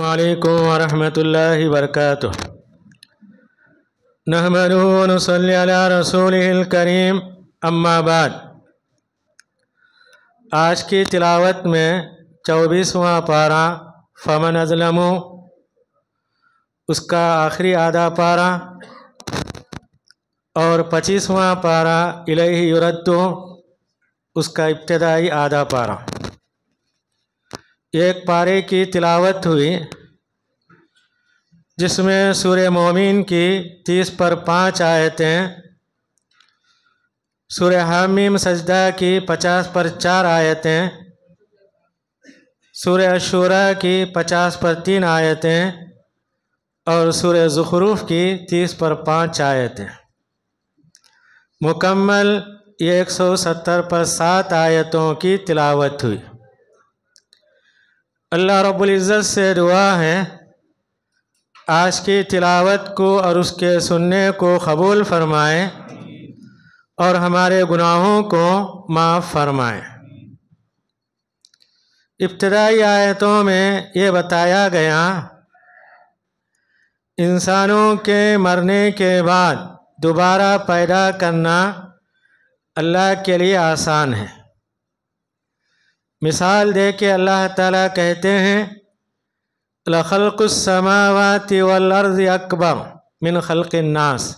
وعلیکم ورحمۃ اللہ وبرکاتہ۔ نحمدہ ونصلی علی رسولہ الکریم، اما بعد۔ آج کی تلاوت میں 24واں پارہ فمن اظلم، اس کا آخری آدھا پارہ، اور 25واں پارہ الیہ یرد، اس کا ابتدائی آدھا پارہ۔ ایک پارے کی تلاوت ہوئی جس میں سورہ مومن کی 30 پر 5 آیتیں، سورہ حامیم سجدہ کی 50 پر 4 آیتیں، سورہ الشورى کی 50 پر 3 آیتیں اور سورہ زخرف کی 30 پر 5 آیتیں، مکمل 170 پر 7 آیتوں کی تلاوت ہوئی۔ اللہ رب العزت سے دعا ہے آج کی تلاوت کو اور اس کے سننے کو قبول فرمائے اور ہمارے گناہوں کو معاف فرمائے۔ ابتدائی آیتوں میں یہ بتایا گیا انسانوں کے مرنے کے بعد دوبارہ پیدا کرنا اللہ کے لیے آسان ہے۔ مثال دے کے اللہ تعالیٰ کہتے ہیں لَخَلْقُ السَّمَاوَاتِ وَالْأَرْضِ أَكْبَرُ مِنْ خَلْقِ النَّاسِ،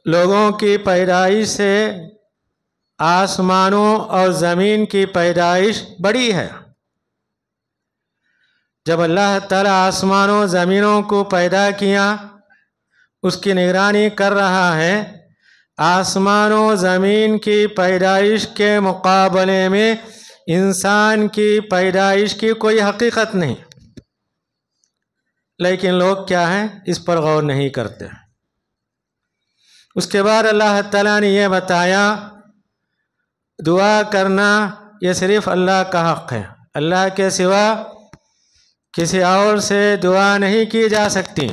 لوگوں کی پیدائش سے آسمانوں اور زمین کی پیدائش بڑی ہے۔ جب اللہ تعالیٰ آسمانوں زمینوں کو پیدا کیا، اس کی نگرانی کر رہا ہے، آسمان و زمین کی پیدائش کے مقابلے میں انسان کی پیدائش کی کوئی حقیقت نہیں، لیکن لوگ کیا ہیں، اس پر غور نہیں کرتے۔ اس کے بعد اللہ تعالیٰ نے یہ بتایا دعا کرنا یہ صرف اللہ کا حق ہے، اللہ کے سوا کسی اور سے دعا نہیں کی جا سکتی۔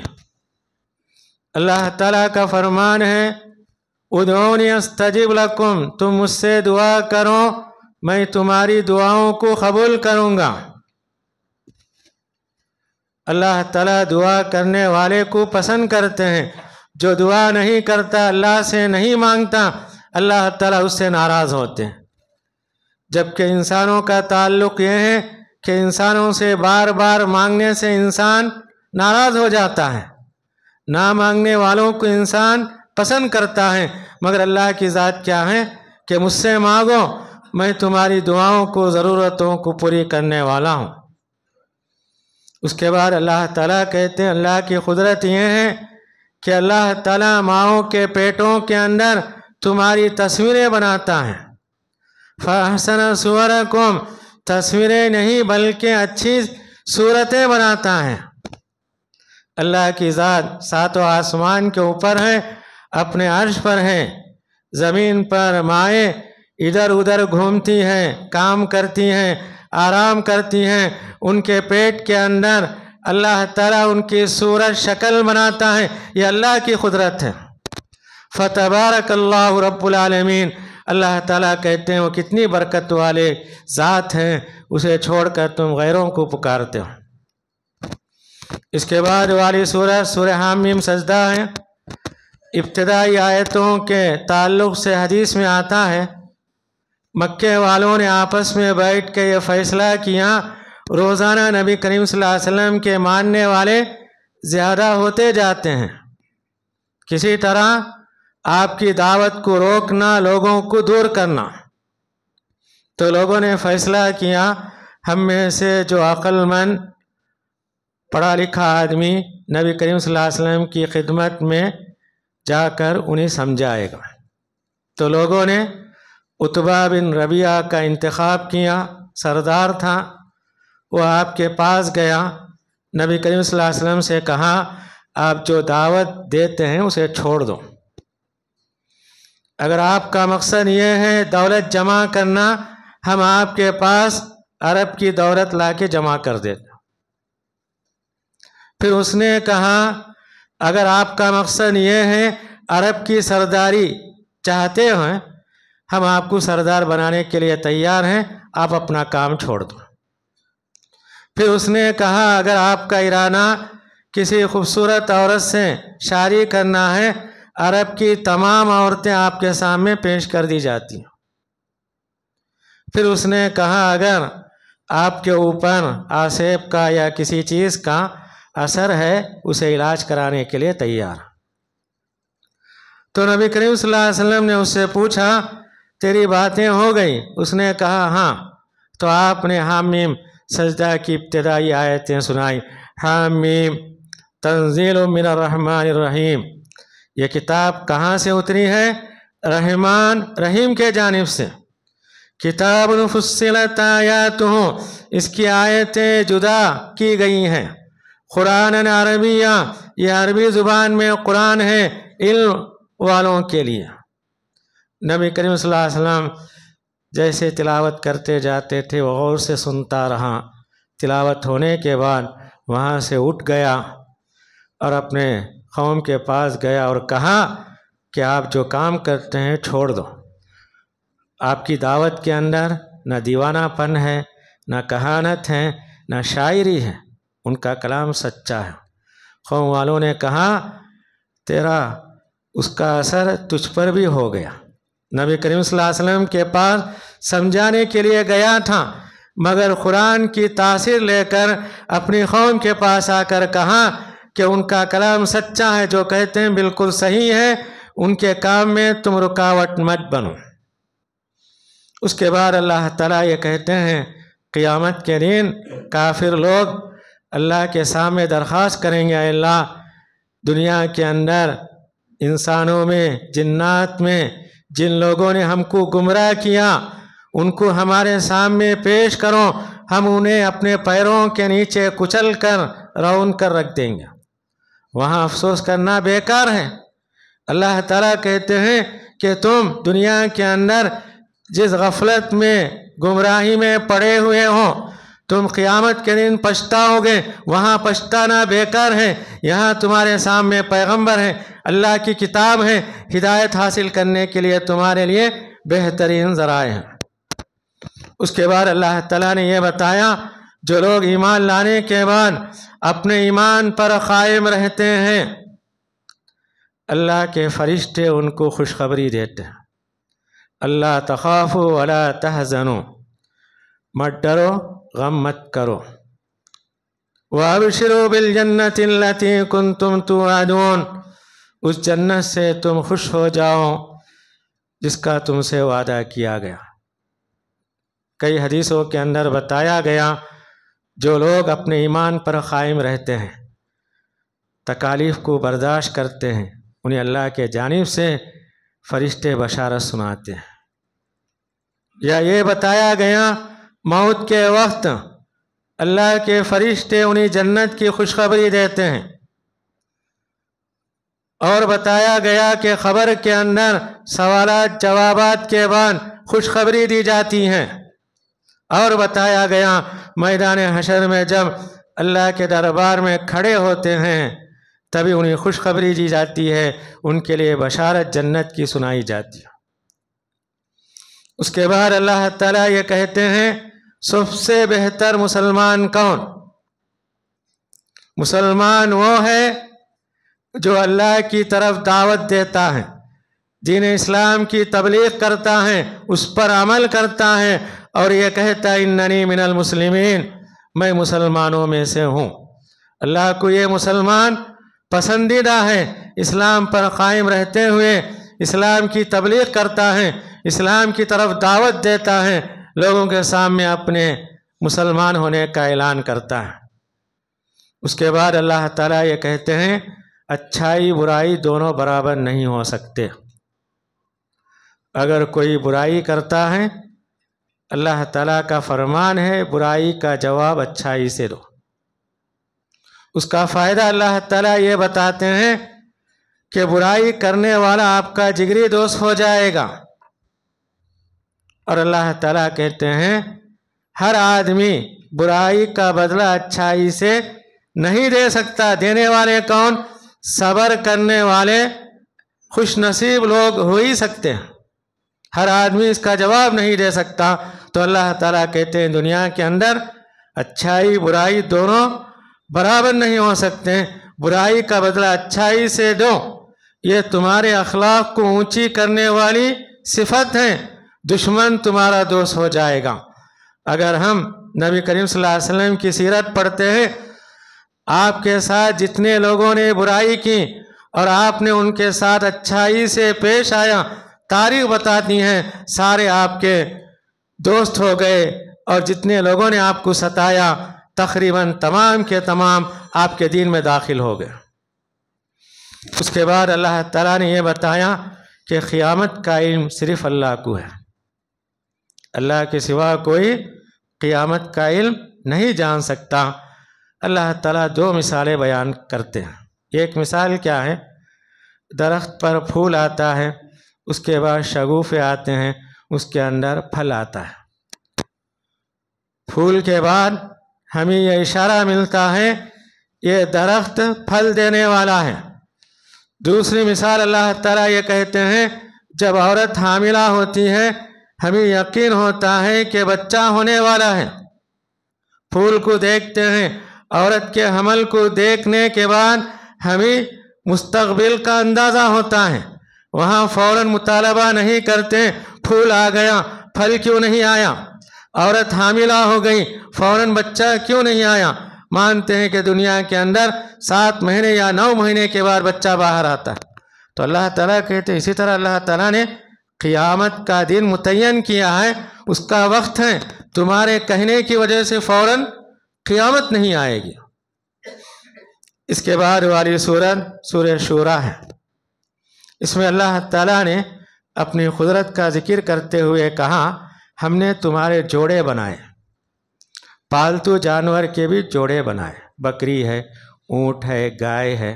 اللہ تعالیٰ کا فرمان ہے ادعونی استجب لکم، تم مجھ سے دعا کرو میں تمہاری دعاؤں کو قبول کروں گا۔ اللہ تعالیٰ دعا کرنے والے کو پسند کرتے ہیں، جو دعا نہیں کرتا، اللہ سے نہیں مانگتا، اللہ تعالیٰ اس سے ناراض ہوتے ہیں۔ جبکہ انسانوں کا تعلق یہ ہے کہ انسانوں سے بار بار مانگنے سے انسان ناراض ہو جاتا ہے، نہ مانگنے والوں کو انسان پسند کرتا ہے، مگر اللہ کی ذات کیا ہے کہ مجھ سے مانگو میں تمہاری دعاؤں کو ضرورتوں کو پوری کرنے والا ہوں۔ اس کے بعد اللہ تعالیٰ کہتے ہیں اللہ کی قدرت یہ ہے کہ اللہ تعالیٰ ماؤں کے پیٹوں کے اندر تمہاری تصویریں بناتا ہے۔ فَأَحْسَنَ صُوَرَكُمْ، تصویریں نہیں بلکہ اچھی صورتیں بناتا ہے۔ اللہ کی ذات ساتوں آسمان کے اوپر ہے، اپنے عرش پر ہے، زمین پر مائیں ادھر ادھر گھومتی ہیں، کام کرتی ہیں، آرام کرتی ہیں، ان کے پیٹ کے اندر اللہ تعالیٰ ان کی صورت شکل بناتا ہے، یہ اللہ کی قدرت ہے۔ فتبارک اللہ رب العالمین، اللہ تعالیٰ کہتے ہیں وہ کتنی برکت والے ذات ہیں، اسے چھوڑ کر تم غیروں کو پکارتے ہو۔ اس کے بعد والی سورہ حامیم سجدہ ہے۔ ابتدائی آیتوں کے تعلق سے حدیث میں آتا ہے مکے والوں نے آپس میں بیٹھ کے یہ فیصلہ کیا روزانہ نبی کریم صلی اللہ علیہ وسلم کے ماننے والے زیادہ ہوتے جاتے ہیں، کسی طرح آپ کی دعوت کو روکنا، لوگوں کو دور کرنا۔ تو لوگوں نے فیصلہ کیا ہم میں سے جو عقل مند پڑھا لکھا آدمی نبی کریم صلی اللہ علیہ وسلم کی خدمت میں جا کر انہیں سمجھائے گا۔ تو لوگوں نے عتبہ بن ربیعہ کا انتخاب کیا، سردار تھا، وہ آپ کے پاس گیا، نبی کریم صلی اللہ علیہ وسلم سے کہا آپ جو دعوت دیتے ہیں اسے چھوڑ دو، اگر آپ کا مقصد یہ ہے دولت جمع کرنا، ہم آپ کے پاس عرب کی دولت لا کے جمع کر دیتے۔ پھر اس نے کہا اگر آپ کا مقصد یہ ہے عرب کی سرداری چاہتے ہیں، ہم آپ کو سردار بنانے کے لیے تیار ہیں، آپ اپنا کام چھوڑ دو۔ پھر اس نے کہا اگر آپ کا ارادہ کسی خوبصورت عورت سے شادی کرنا ہے، عرب کی تمام عورتیں آپ کے سامنے پیش کر دی جاتی ہیں۔ پھر اس نے کہا اگر آپ کے اوپر آسیب کا یا کسی چیز کا اثر ہے، اسے علاج کرانے کے لیے تیار۔ تو نبی کریم صلی اللہ علیہ وسلم نے اس سے پوچھا تیری باتیں ہو گئی؟ اس نے کہا ہاں۔ تو آپ نے حامیم سجدہ کی ابتدائی آیتیں سنائی، حامیم تنزیل من الرحمن الرحیم۔ یہ کتاب کہاں سے اتری ہے؟ رحمان رحیم کے جانب سے۔ کتاب فصلت آیاتہ، اس کی آیتیں جدا کی گئی ہیں۔ قرآن عربیہ، یہ عربی زبان میں قرآن ہے علم والوں کے لیے۔ نبی کریم صلی اللہ علیہ وسلم جیسے تلاوت کرتے جاتے تھے وہ غور سے سنتا رہا۔ تلاوت ہونے کے بعد وہاں سے اٹھ گیا اور اپنے قوم کے پاس گیا اور کہا کہ آپ جو کام کرتے ہیں چھوڑ دو۔ آپ کی دعوت کے اندر نہ دیوانہ پن ہے، نہ کہانت ہے، نہ شاعری ہے، ان کا کلام سچا ہے۔ قوم والوں نے کہا تیرا اس کا اثر تجھ پر بھی ہو گیا۔ نبی کریم صلی اللہ علیہ وسلم کے پاس سمجھانے کے لیے گیا تھا، مگر قرآن کی تاثیر لے کر اپنی قوم کے پاس آ کر کہا کہ ان کا کلام سچا ہے، جو کہتے ہیں بالکل صحیح ہے، ان کے کام میں تم رکاوٹ مت بنو۔ اس کے بعد اللہ تعالیٰ یہ کہتے ہیں قیامت کے دن کافر لوگ اللہ کے سامنے درخواست کریں گے، اے اللہ دنیا کے اندر انسانوں میں جنات میں جن لوگوں نے ہم کو گمراہ کیا ان کو ہمارے سامنے پیش کرو، ہم انہیں اپنے پیروں کے نیچے کچل کر رون کر رکھ دیں گے۔ وہاں افسوس کرنا بیکار ہے۔ اللہ تعالیٰ کہتے ہیں کہ تم دنیا کے اندر جس غفلت میں گمراہی میں پڑے ہوئے ہو تم قیامت کے دن پچھتاؤ گے، وہاں پچھتانا بیکار ہے۔ یہاں تمہارے سامنے پیغمبر ہے، اللہ کی کتاب ہے، ہدایت حاصل کرنے کے لیے تمہارے لیے بہترین ذرائع ہیں۔ اس کے بعد اللہ تعالیٰ نے یہ بتایا جو لوگ ایمان لانے کے بعد اپنے ایمان پر قائم رہتے ہیں، اللہ کے فرشتے ان کو خوشخبری دیتے ہیں، اللہ تخافوا ولا تحزنوا، مت ڈرو غم مت کرو، وابشروا بالجنۃ التي کنتم توعدون، اس جنت سے تم خوش ہو جاؤ جس کا تم سے وعدہ کیا گیا۔ کئی حدیثوں کے اندر بتایا گیا جو لوگ اپنے ایمان پر قائم رہتے ہیں، تکالیف کو برداشت کرتے ہیں، انہیں اللہ کے جانب سے فرشتے بشارت سناتے ہیں۔ یا یہ بتایا گیا موت کے وقت اللہ کے فرشتے انہیں جنت کی خوشخبری دیتے ہیں، اور بتایا گیا کہ قبر کے اندر سوالات جوابات کے بعد خوشخبری دی جاتی ہیں، اور بتایا گیا میدان حشر میں جب اللہ کے دربار میں کھڑے ہوتے ہیں تبھی انہیں خوشخبری دی جاتی ہے، ان کے لیے بشارت جنت کی سنائی جاتی ہے۔ اس کے بعد اللہ تعالیٰ یہ کہتے ہیں سب سے بہتر مسلمان کون؟ مسلمان وہ ہے جو اللہ کی طرف دعوت دیتا ہے، دین اسلام کی تبلیغ کرتا ہے، اس پر عمل کرتا ہے، اور یہ کہتا ہے اننی من المسلمین، میں مسلمانوں میں سے ہوں۔ اللہ کو یہ مسلمان پسندیدہ ہے، اسلام پر قائم رہتے ہوئے اسلام کی تبلیغ کرتا ہے، اسلام کی طرف دعوت دیتا ہے، لوگوں کے سامنے اپنے مسلمان ہونے کا اعلان کرتا ہے۔ اس کے بعد اللہ تعالیٰ یہ کہتے ہیں اچھائی برائی دونوں برابر نہیں ہو سکتے۔ اگر کوئی برائی کرتا ہے اللہ تعالیٰ کا فرمان ہے برائی کا جواب اچھائی سے دو۔ اس کا فائدہ اللہ تعالیٰ یہ بتاتے ہیں کہ برائی کرنے والا آپ کا جگری دوست ہو جائے گا، اور اللہ تعالیٰ کہتے ہیں ہر آدمی برائی کا بدلہ اچھائی سے نہیں دے سکتا۔ دینے والے کون؟ صبر کرنے والے خوش نصیب لوگ ہو ہی سکتے ہیں، ہر آدمی اس کا جواب نہیں دے سکتا۔ تو اللہ تعالیٰ کہتے ہیں دنیا کے اندر اچھائی برائی دونوں برابر نہیں ہو سکتے ہیں. برائی کا بدلہ اچھائی سے دو، یہ تمہارے اخلاق کو اونچی کرنے والی صفت ہے. دشمن تمہارا دوست ہو جائے گا. اگر ہم نبی کریم صلی اللہ علیہ وسلم کی سیرت پڑھتے ہیں، آپ کے ساتھ جتنے لوگوں نے برائی کی اور آپ نے ان کے ساتھ اچھائی سے پیش آیا، تاریخ بتاتی ہیں سارے آپ کے دوست ہو گئے، اور جتنے لوگوں نے آپ کو ستایا تقریباً تمام کے تمام آپ کے دین میں داخل ہو گئے. اس کے بعد اللہ تعالیٰ نے یہ بتایا کہ قیامت کا علم صرف اللہ کو ہے. اللہ کے سوا کوئی قیامت کا علم نہیں جان سکتا. اللہ تعالیٰ دو مثالیں بیان کرتے ہیں. ایک مثال کیا ہے؟ درخت پر پھول آتا ہے، اس کے بعد شگوفے آتے ہیں، اس کے اندر پھل آتا ہے. پھول کے بعد ہمیں یہ اشارہ ملتا ہے یہ درخت پھل دینے والا ہے. دوسری مثال اللہ تعالیٰ یہ کہتے ہیں جب عورت حاملہ ہوتی ہے ہمیں یقین ہوتا ہے کہ بچہ ہونے والا ہے. پھول کو دیکھتے ہیں، عورت کے حمل کو دیکھنے کے بعد ہمیں مستقبل کا اندازہ ہوتا ہے. وہاں فوراً مطالبہ نہیں کرتے پھول آ گیا پھل کیوں نہیں آیا، عورت حاملہ ہو گئی فوراً بچہ کیوں نہیں آیا. مانتے ہیں کہ دنیا کے اندر 7 مہینے یا 9 مہینے کے بعد بچہ باہر آتا ہے. تو اللہ تعالیٰ کہتے ہیں اسی طرح اللہ تعالیٰ نے قیامت کا دن متعین کیا ہے، اس کا وقت ہے. تمہارے کہنے کی وجہ سے فوراً قیامت نہیں آئے گی. اس کے بعد والی سورت سورہ شورا ہے. اس میں اللہ تعالیٰ نے اپنی قدرت کا ذکر کرتے ہوئے کہا ہم نے تمہارے جوڑے بنائے، پالتو جانور کے بھی جوڑے بنائے، بکری ہے، اونٹ ہے، گائے ہے.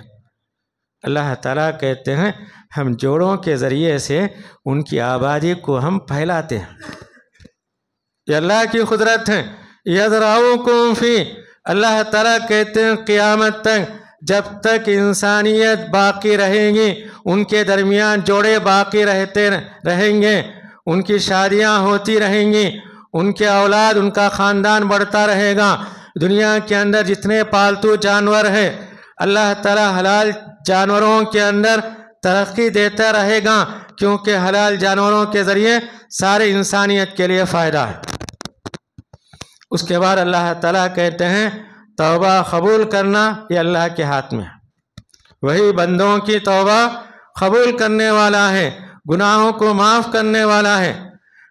اللہ تعالیٰ کہتے ہیں ہم جوڑوں کے ذریعے سے ان کی آبادی کو ہم پھیلاتے ہیں. یہ اللہ کی قدرت ہے. یذرؤکم فی، اللہ تعالیٰ کہتے ہیں قیامت تک جب تک انسانیت باقی رہے گی ان کے درمیان جوڑے باقی رہتے رہیں گے، ان کی شادیاں ہوتی رہیں گی، ان کے اولاد ان کا خاندان بڑھتا رہے گا. دنیا کے اندر جتنے پالتو جانور ہیں اللہ تعالیٰ حلال جانوروں کے اندر ترقی دیتا رہے گا، کیونکہ حلال جانوروں کے ذریعے سارے انسانیت کے لیے فائدہ ہے. اس کے بعد اللہ تعالیٰ کہتے ہیں توبہ قبول کرنا یہ اللہ کے ہاتھ میں ہے. وہی بندوں کی توبہ قبول کرنے والا ہے، گناہوں کو معاف کرنے والا ہے.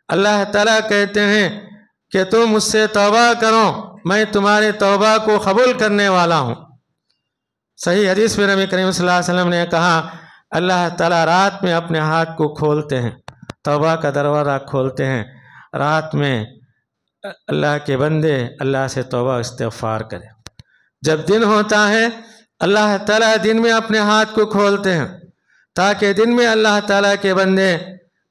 اللہ تعالیٰ کہتے ہیں کہ تم مجھ سے توبہ کرو، میں تمہارے توبہ کو قبول کرنے والا ہوں. صحیح حدیث میں نبی کریم صلی اللہ علیہ وسلم نے کہا اللہ تعالیٰ رات میں اپنے ہاتھ کو کھولتے ہیں، توبہ کا دروازہ کھولتے ہیں. رات میں اللہ کے بندے اللہ سے توبہ استغفار کریں. جب دن ہوتا ہے اللہ تعالیٰ دن میں اپنے ہاتھ کو کھولتے ہیں تاکہ دن میں اللہ تعالیٰ کے بندے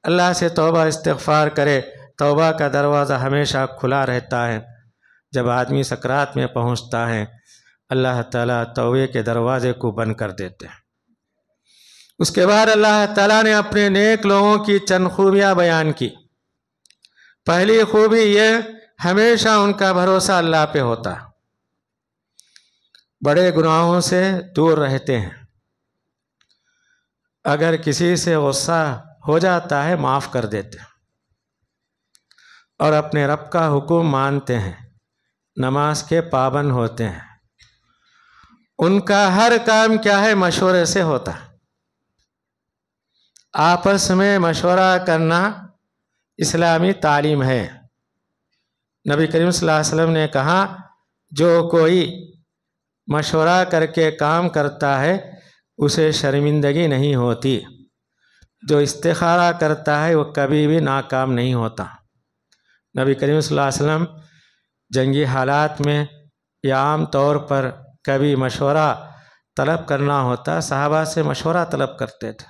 اللہ سے توبہ استغفار کرے. توبہ کا دروازہ ہمیشہ کھلا رہتا ہے. جب آدمی سکرات میں پہنچتا ہے اللہ تعالیٰ توبے کے دروازے کو بند کر دیتے ہیں. اس کے بعد اللہ تعالیٰ نے اپنے نیک لوگوں کی چند خوبیاں بیان کی. پہلی خوبی یہ ہمیشہ ان کا بھروسہ اللہ پہ ہوتا ہے، بڑے گناہوں سے دور رہتے ہیں. اگر کسی سے غصہ ہو جاتا ہے معاف کر دیتے ہیں اور اپنے رب کا حکم مانتے ہیں، نماز کے پابند ہوتے ہیں. ان کا ہر کام کیا ہے مشورے سے ہوتا ہے. آپس میں مشورہ کرنا اسلامی تعلیم ہے. نبی کریم صلی اللہ علیہ وسلم نے کہا جو کوئی مشورہ کر کے کام کرتا ہے اسے شرمندگی نہیں ہوتی. جو استخارہ کرتا ہے وہ کبھی بھی ناکام نہیں ہوتا. نبی کریم صلی اللہ علیہ وسلم جنگی حالات میں یا عام طور پر کبھی مشورہ طلب کرنا ہوتا صحابہ سے مشورہ طلب کرتے تھے.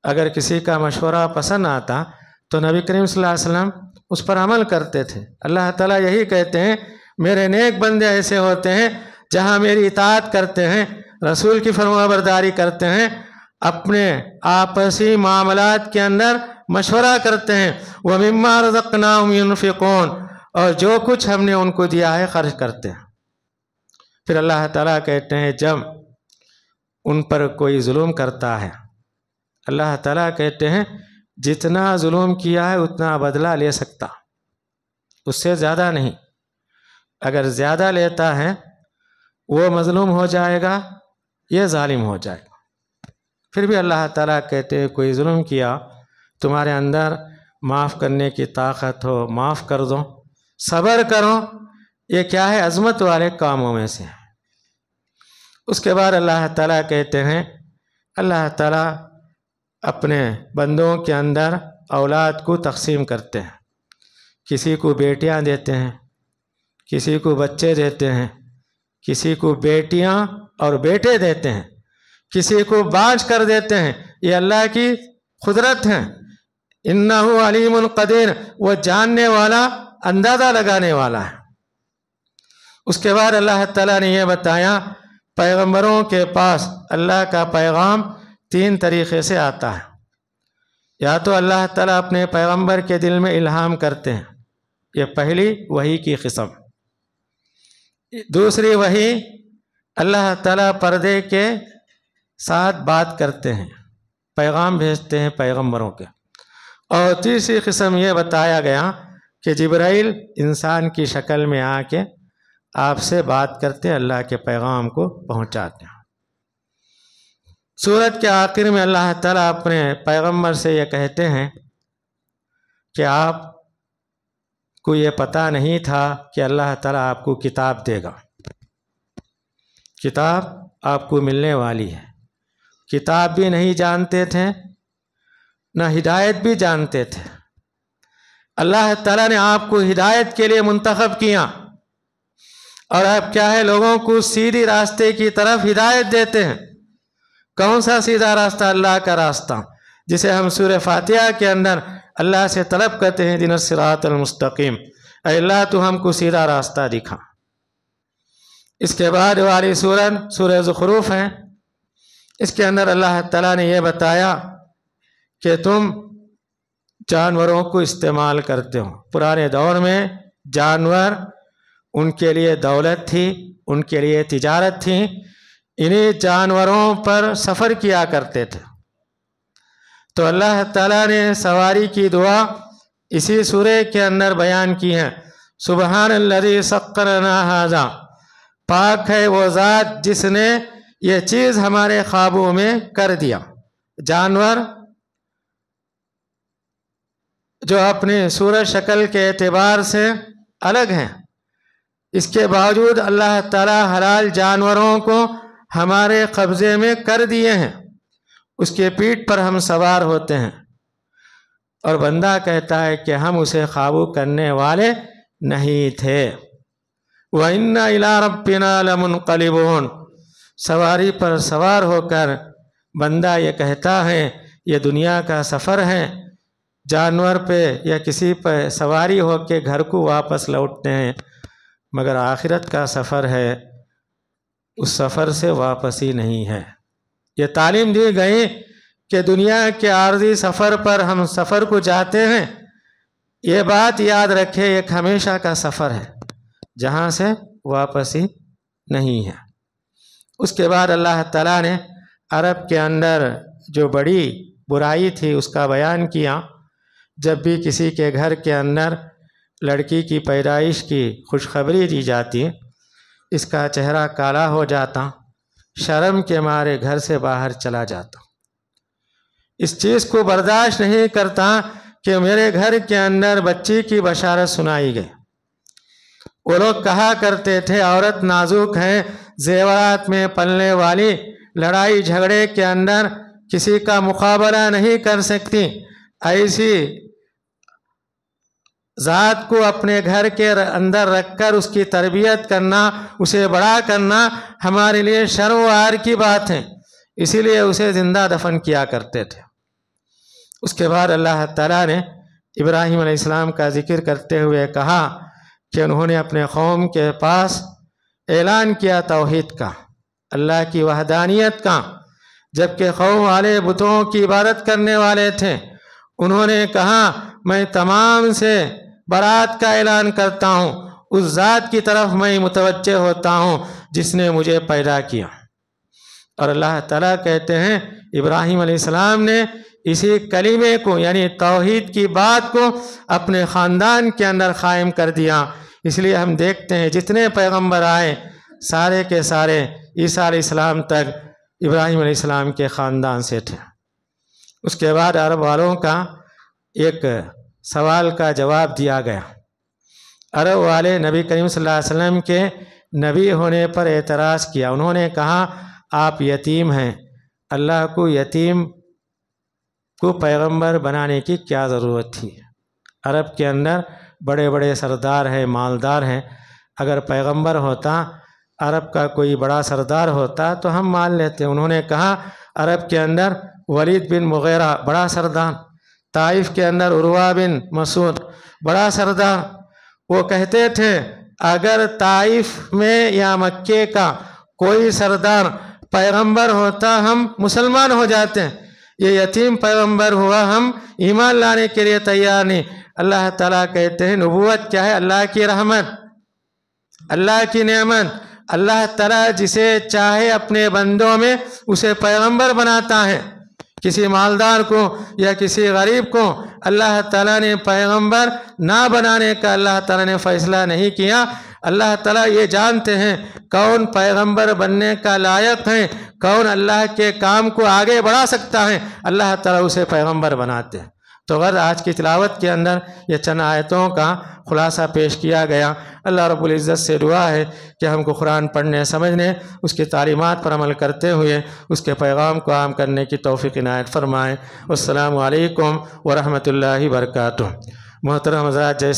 اگر کسی کا مشورہ پسند آتا تو نبی کریم صلی اللہ علیہ وسلم اس پر عمل کرتے تھے. اللہ تعالیٰ یہی کہتے ہیں میرے نیک بندے ایسے ہوتے ہیں جہاں میری اطاعت کرتے ہیں، رسول کی فرما برداری کرتے ہیں، اپنے آپسی معاملات کے اندر مشورہ کرتے ہیں. وَمِمَّا رَزَقْنَاهُمْ يُنْفِقُونَ، اور جو کچھ ہم نے ان کو دیا ہے خرچ کرتے ہیں۔ پھر اللہ تعالیٰ کہتے ہیں جب ان پر کوئی ظلم کرتا ہے، اللہ تعالیٰ کہتے ہیں جتنا ظلم کیا ہے اتنا بدلہ لے سکتا، اس سے زیادہ نہیں۔ اگر زیادہ لیتا ہے وہ مظلوم ہو جائے گا، یہ ظالم ہو جائے گا۔ پھر بھی اللہ تعالیٰ کہتے ہیں کوئی ظلم کیا، تمہارے اندر معاف کرنے کی طاقت ہو معاف کر دو، صبر کرو، یہ کیا ہے؟ عظمت والے کاموں میں سے۔ اس کے بعد اللہ تعالیٰ کہتے ہیں اللہ تعالیٰ اپنے بندوں کے اندر اولاد کو تقسیم کرتے ہیں، کسی کو بیٹیاں دیتے ہیں، کسی کو بچے دیتے ہیں، کسی کو بیٹیاں اور بیٹے دیتے ہیں، کسی کو بانٹ کر دیتے ہیں۔ یہ اللہ کی قدرت ہے، انہ علیم قدیر، وہ جاننے والا، اندازہ لگانے والا ہے۔ اس کے بعد اللہ تعالیٰ نے یہ بتایا پیغمبروں کے پاس اللہ کا پیغام 3 طریقے سے آتا ہے۔ یا تو اللہ تعالیٰ اپنے پیغمبر کے دل میں الہام کرتے ہیں، یہ پہلی وحی کی قسم۔ دوسری وحی اللہ تعالیٰ پردے کے ساتھ بات کرتے ہیں، پیغام بھیجتے ہیں پیغمبروں کے۔ اور تیسری قسم یہ بتایا گیا کہ جبرائیل انسان کی شکل میں آ کے آپ سے بات کرتے، اللہ کے پیغام کو پہنچاتے ہیں۔ سورت کے آخر میں اللہ تعالیٰ اپنے پیغمبر سے یہ کہتے ہیں کہ آپ کو یہ پتہ نہیں تھا کہ اللہ تعالیٰ آپ کو کتاب دے گا، کتاب آپ کو ملنے والی ہے۔ کتاب بھی نہیں جانتے تھے، نہ ہدایت بھی جانتے تھے۔ اللہ تعالیٰ نے آپ کو ہدایت کے لیے منتخب کیا، اور آپ کیا ہے لوگوں کو سیدھی راستے کی طرف ہدایت دیتے ہیں۔ کون سا سیدھا راستہ؟ اللہ کا راستہ، جسے ہم سورہ فاتحہ کے اندر اللہ سے طلب کرتے ہیں اهدنا الصراط المستقیم، اے اللہ تو ہم کو سیدھا راستہ دکھا۔ اس کے بعد والی سورت سورہ زخرف ہے، اس کے اندر اللہ تعالیٰ نے یہ بتایا کہ تم جانوروں کو استعمال کرتے ہو۔ پرانے دور میں جانور ان کے لیے دولت تھی، ان کے لیے تجارت تھی، انہی جانوروں پر سفر کیا کرتے تھے۔ تو اللہ تعالیٰ نے سواری کی دعا اسی سورہ کے اندر بیان کی ہے، سبحان الذی سخر لنا ھذا، پاک ہے وہ ذات جس نے یہ چیز ہمارے خوابوں میں کر دیا۔ جانور جو اپنی صورت شکل کے اعتبار سے الگ ہیں، اس کے باوجود اللہ تعالیٰ حلال جانوروں کو ہمارے قبضے میں کر دیے ہیں، اس کے پیٹھ پر ہم سوار ہوتے ہیں، اور بندہ کہتا ہے کہ ہم اسے قابو کرنے والے نہیں تھے۔ وَإِنَّا إِلَىٰ رَبِّنَا لَمُنْقَلِبُونَ، سواری پر سوار ہو کر بندہ یہ کہتا ہے یہ دنیا کا سفر ہے، جانور پہ یا کسی پہ سواری ہو کے گھر کو واپس لوٹتے ہیں، مگر آخرت کا سفر ہے، اس سفر سے واپسی نہیں ہے۔ یہ تعلیم دی گئی کہ دنیا کے عارضی سفر پر ہم سفر کو جاتے ہیں، یہ بات یاد رکھے ایک ہمیشہ کا سفر ہے جہاں سے واپسی نہیں ہے۔ اس کے بعد اللہ تعالیٰ نے عرب کے اندر جو بڑی برائی تھی اس کا بیان کیا۔ جب بھی کسی کے گھر کے اندر لڑکی کی پیدائش کی خوشخبری دی جاتی، اس کا چہرہ کالا ہو جاتا، شرم کے مارے گھر سے باہر چلا جاتا، اس چیز کو برداشت نہیں کرتا کہ میرے گھر کے اندر بچی کی بشارت سنائی گئی۔ وہ لوگ کہا کرتے تھے عورت نازک ہے، زیورات میں پلنے والی، لڑائی جھگڑے کے اندر کسی کا مقابلہ نہیں کر سکتی، ایسی ذات کو اپنے گھر کے اندر رکھ کر اس کی تربیت کرنا، اسے بڑا کرنا ہمارے لیے شرم و عار کی بات ہے، اسی لیے اسے زندہ دفن کیا کرتے تھے۔ اس کے بعد اللہ تعالیٰ نے ابراہیم علیہ السلام کا ذکر کرتے ہوئے کہا کہ انہوں نے اپنے قوم کے پاس اعلان کیا توحید کا، اللہ کی وحدانیت کا، جبکہ قوم والے بتوں کی عبادت کرنے والے تھے۔ انہوں نے کہا میں تمام سے برات کا اعلان کرتا ہوں، اس ذات کی طرف میں متوجہ ہوتا ہوں جس نے مجھے پیدا کیا۔ اور اللہ تعالیٰ کہتے ہیں ابراہیم علیہ السلام نے اسی کلمے کو یعنی توحید کی بات کو اپنے خاندان کے اندر قائم کر دیا۔ اس لیے ہم دیکھتے ہیں جتنے پیغمبر آئے سارے کے سارے عیسیٰ علیہ السلام تک ابراہیم علیہ السلام کے خاندان سے تھے۔ اس کے بعد عرب والوں کا ایک سوال کا جواب دیا گیا۔ عرب والے نبی کریم صلی اللہ علیہ وسلم کے نبی ہونے پر اعتراض کیا۔ انہوں نے کہا آپ یتیم ہیں، اللہ کو یتیم کو پیغمبر بنانے کی کیا ضرورت تھی؟ عرب کے اندر بڑے بڑے سردار ہیں، مالدار ہیں، اگر پیغمبر ہوتا، عرب کا کوئی بڑا سردار ہوتا تو ہم مان لیتے۔ انہوں نے کہا عرب کے اندر ولید بن مغیرہ بڑا سردار، طائف کے اندر عروہ بن مسعود بڑا سردار، وہ کہتے تھے اگر طائف میں یا مکے کا کوئی سردار پیغمبر ہوتا ہم مسلمان ہو جاتے ہیں، یہ یتیم پیغمبر ہوا ہم ایمان لانے کے لیے تیار نہیں۔ اللہ تعالیٰ کہتے ہیں نبوت کیا ہے؟ اللہ کی رحمت، اللہ کی نعمت۔ اللہ تعالیٰ جسے چاہے اپنے بندوں میں اسے پیغمبر بناتا ہے۔ کسی مالدار کو یا کسی غریب کو اللہ تعالیٰ نے پیغمبر نہ بنانے کا اللہ تعالیٰ نے فیصلہ نہیں کیا۔ اللہ تعالیٰ یہ جانتے ہیں کون پیغمبر بننے کا لائق ہے، کون اللہ کے کام کو آگے بڑھا سکتا ہے، اللہ تعالیٰ اسے پیغمبر بناتے ہیں۔ تو غرض آج کی تلاوت کے اندر یہ چند آیتوں کا خلاصہ پیش کیا گیا۔ اللہ رب العزت سے دعا ہے کہ ہم کو قرآن پڑھنے سمجھنے، اس کی تعلیمات پر عمل کرتے ہوئے اس کے پیغام کو عام کرنے کی توفیق عنایت فرمائے۔ السلام علیکم ورحمۃ اللہ وبرکاتہ۔ محترم حضرات، جیسے